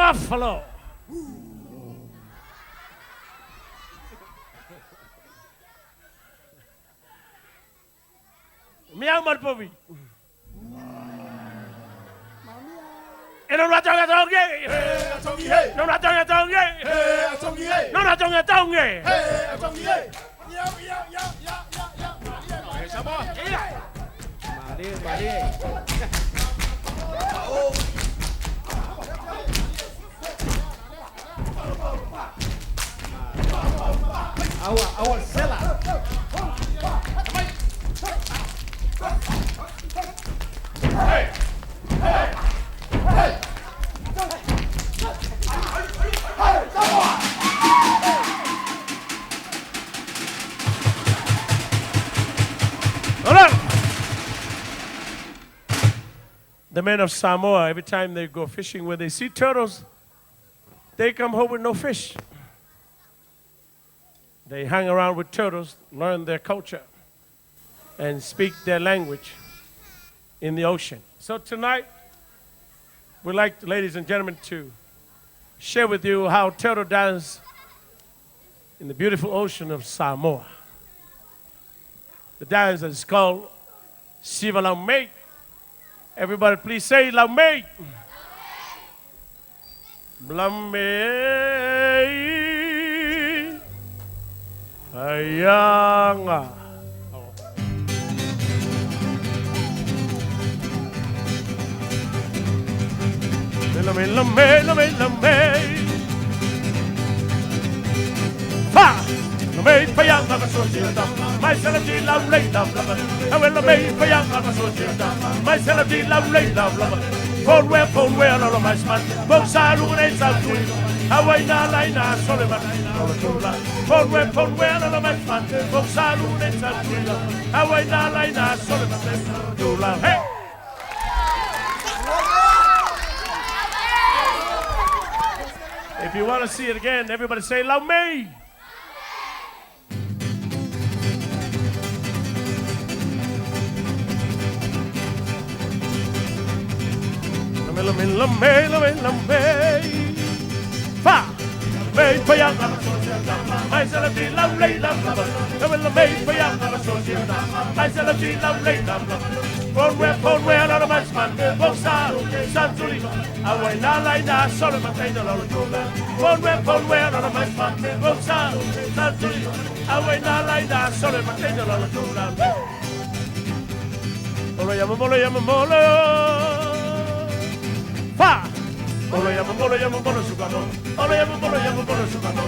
buffalo. Meow Marpovi. And I'm not talking about gay. No, not talking about gay. No, not talking about gay. Our seller. Hey! Hey! Hey! The men of Samoa, every time they go fishing, when they see turtles, they come home with no fish. They hang around with turtles, learn their culture, and speak their language in the ocean. So tonight, we'd like, ladies and gentlemen, to share with you how turtle dance in the beautiful ocean of Samoa. The dance is called LAUMEI. Everybody please say LAUMEI. LAUMEI. Ayanga. LAUMEI. Ha! LAUMEI payanga masosita. My celebrity love late love lover. I will LAUMEI payanga masosita. My celebrity love late love lover. Phone where all of my smart. Tauasā Sielu. Hawaii na laina Solomon. Phone where all of my smart. Tauasā Sielu. Hawaii na laina Solomon. Hey! If you want to see it again, everybody say LAUMEI. LAUMEI. Fa! LAUMEI payanga masosita. My celebrity love late love lover. LAUMEI payanga masosita. My celebrity love late love lover. Phone where all of my smart. Tauasā Sielu. Hawaii na laina Solomon. Phone where all of my smart. Tauasā Sielu. Hawaii na laina Solomon. Molo yama. Fa! Molo yama sugamo. Molo yama sugamo.